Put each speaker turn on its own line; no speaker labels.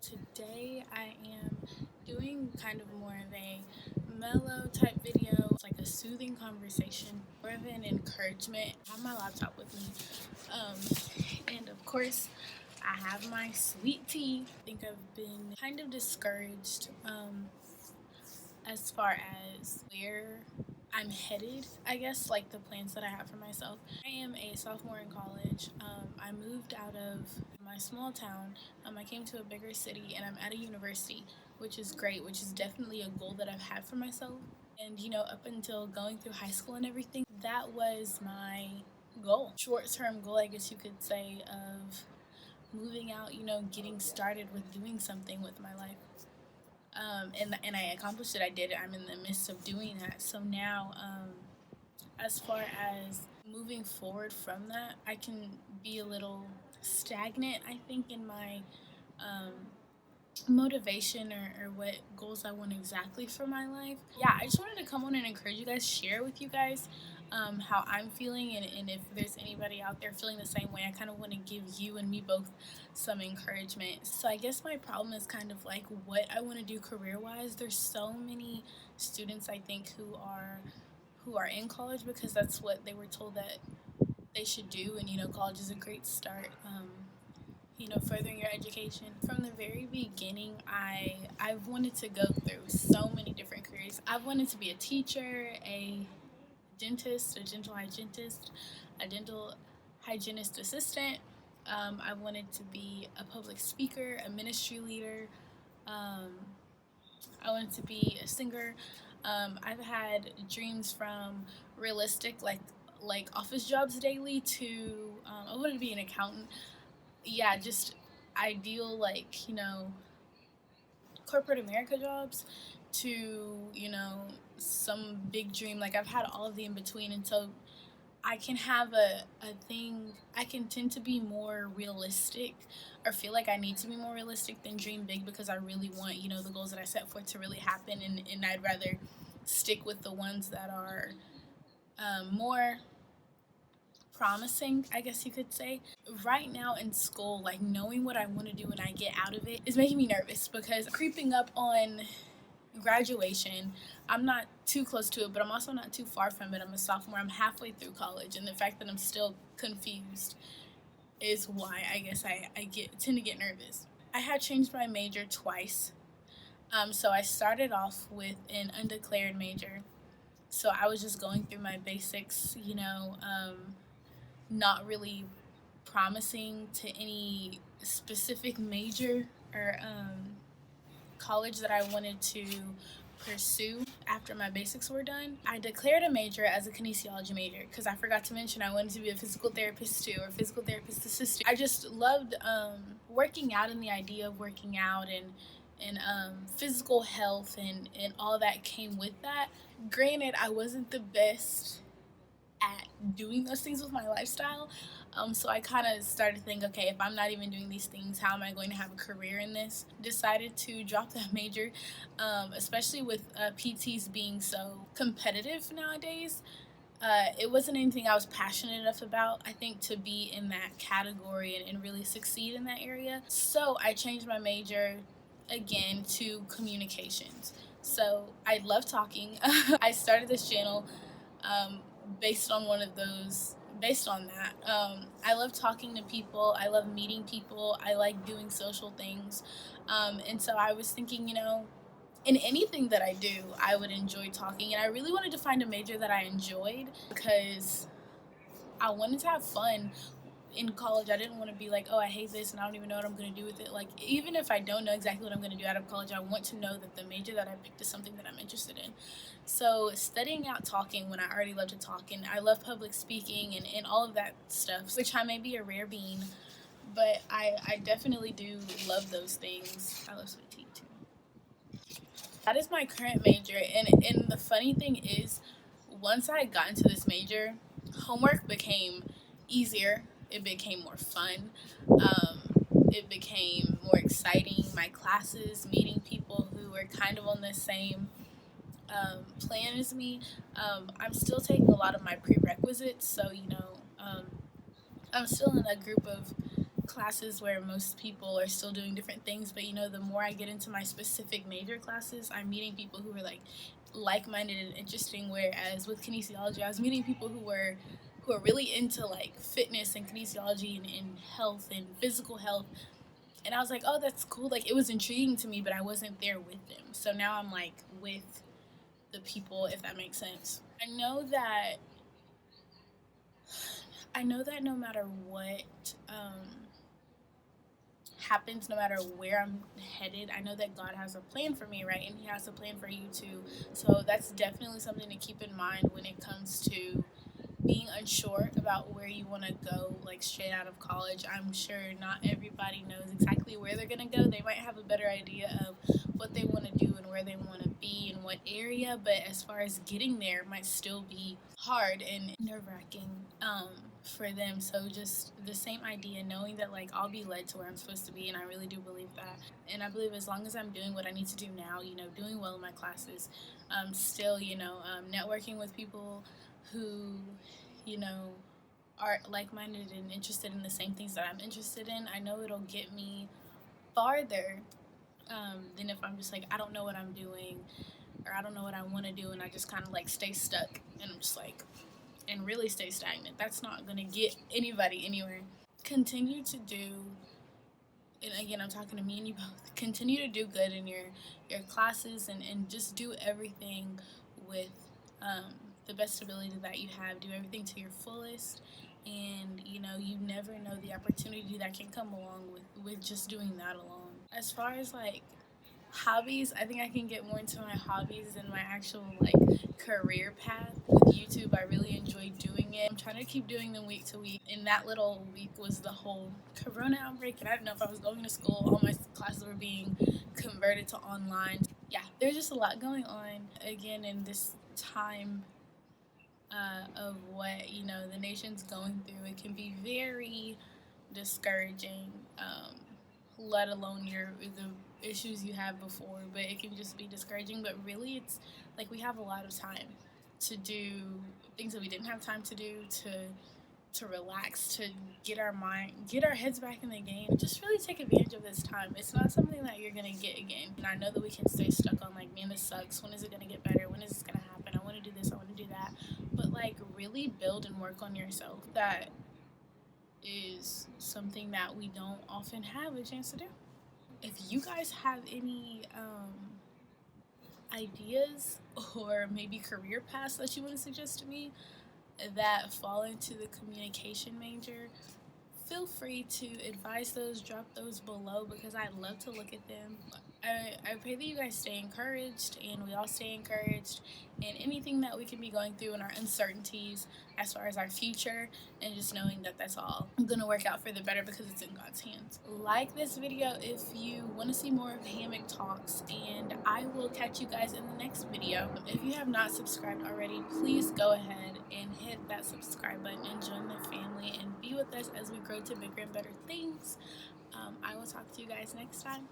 Today I am doing kind of more of a mellow type video. It's like a soothing conversation, more of an encouragement. I have my laptop with me, and of course I have my sweet tea. I think I've been kind of discouraged as far as where I'm headed, I guess, like the plans that I have for myself. I am a sophomore in college. I moved out of my small town. I came to a bigger city and I'm at a university, which is great, which is definitely a goal that I've had for myself. And, up until going through high school and everything, that was my goal. Short term goal, I guess you could say, of moving out, getting started with doing something with my life. And I accomplished it. I did it. I'm in the midst of doing that. So now, as far as moving forward from that, I can be a little stagnant, I think, in my motivation or what goals I want exactly for my life. Yeah, I just wanted to come on and encourage you guys, share with you guys how I'm feeling, and if there's anybody out there feeling the same way, I kind of want to give you and me both some encouragement. So I guess my problem is kind of like what I want to do career wise. There's so many students, I think, who are in college because that's what they were told that they should do, and college is a great start. Furthering your education. From the very beginning, I've wanted to go through so many different careers. I've wanted to be a teacher, a dentist, a dental hygienist assistant. I wanted to be a public speaker, a ministry leader. I wanted to be a singer. I've had dreams from realistic, like office jobs daily, to I wanted to be an accountant. Yeah, just ideal, like, corporate America jobs, to, some big dream. Like, I've had all of the in between, and so I can have a thing. I can tend to be more realistic, or feel like I need to be more realistic than dream big, because I really want, the goals that I set forth to really happen, and I'd rather stick with the ones that are more promising, I guess you could say. Right now in school, like, knowing what I want to do when I get out of it is making me nervous, because creeping up on graduation, I'm not too close to it, but I'm also not too far from it. I'm a sophomore. I'm halfway through college, and the fact that I'm still confused is why I guess I tend to get nervous. I had changed my major twice. So I started off with an undeclared major. So I was just going through my basics, not really promising to any specific major or college that I wanted to pursue after my basics were done. I declared a major as a kinesiology major because I forgot to mention I wanted to be a physical therapist too, or physical therapist assistant. I just loved working out, and the idea of working out, and physical health, and all that came with that. Granted, I wasn't the best at doing those things with my lifestyle. So I kind of started to think, okay, if I'm not even doing these things, how am I going to have a career in this? Decided to drop that major, especially with PTs being so competitive nowadays. It wasn't anything I was passionate enough about, I think, to be in that category and really succeed in that area. So I changed my major again to communications. So I love talking. I started this channel based on that. I love talking to people. I love meeting people. I like doing social things. And so I was thinking, in anything that I do, I would enjoy talking. And I really wanted to find a major that I enjoyed, because I wanted to have fun in college. I didn't want to be like, oh, I hate this and I don't even know what I'm going to do with it. Like, even if I don't know exactly what I'm going to do out of college, I want to know that the major that I picked is something that I'm interested in. So studying out talking, when I already love to talk, and I love public speaking and all of that stuff, which I may be a rare being, but I definitely do love those things. I love sweet tea too. That is my current major, and the funny thing is, once I got into this major, homework became easier. It became more fun. It became more exciting. My classes, meeting people who were kind of on the same plan as me. I'm still taking a lot of my prerequisites, so I'm still in a group of classes where most people are still doing different things, but the more I get into my specific major classes, I'm meeting people who are like-minded and interesting, whereas with kinesiology I was meeting people who are really into like fitness and kinesiology and health and physical health, and I was like, oh, that's cool. Like, it was intriguing to me, but I wasn't there with them. So now I'm like with the people, if that makes sense. I know that no matter what happens, no matter where I'm headed, I know that God has a plan for me, right? And He has a plan for you too. So that's definitely something to keep in mind when it comes to being unsure about where you want to go, like straight out of college. I'm sure not everybody knows exactly where they're going to go. They might have a better idea of what they want to do and where they want to be in what area, but as far as getting there, it might still be hard and nerve-wracking for them. So just the same idea, knowing that like I'll be led to where I'm supposed to be, and I really do believe that. And I believe as long as I'm doing what I need to do now, doing well in my classes, still, networking with people who, you know, are like-minded and interested in the same things that I'm interested in, I know it'll get me farther than if I'm just like, I don't know what I'm doing, or I don't know what I want to do, and I just kind of like stay stuck, and I'm just like, and really stay stagnant. That's not gonna get anybody anywhere. Continue to do, and again, I'm talking to me and you both. Continue to do good in your classes, and just do everything with um, the best ability that you have. Do everything to your fullest, and you never know the opportunity that can come along with just doing that alone. As far as like hobbies, I think I can get more into my hobbies than my actual like career path. With YouTube, I really enjoy doing it. I'm trying to keep doing them week to week. And that little week was the whole corona outbreak, and I didn't know if I was going to school. All my classes were being converted to online. Yeah, there's just a lot going on again in this time of what the nation's going through. It can be very discouraging, let alone the issues you had before. But it can just be discouraging. But really, it's like we have a lot of time to do things that we didn't have time to do, to relax, to get our heads back in the game. Just really take advantage of this time. It's not something that you're gonna get again. And I know that we can stay stuck on like, man, this sucks. When is it gonna get better? When is this gonna happen? I want to do this. I want to do that. But like, really build and work on yourself. That is something that we don't often have a chance to do. If you guys have any ideas or maybe career paths that you want to suggest to me that fall into the communication major, feel free to advise those, drop those below, because I'd love to look at them. I pray that you guys stay encouraged and we all stay encouraged in anything that we can be going through in our uncertainties as far as our future, and just knowing that that's all going to work out for the better because it's in God's hands. Like this video if you want to see more of Hammock Talks, and I will catch you guys in the next video. If you have not subscribed already, please go ahead and hit that subscribe button and join the family and be with us as we grow to bigger and better things. I will talk to you guys next time.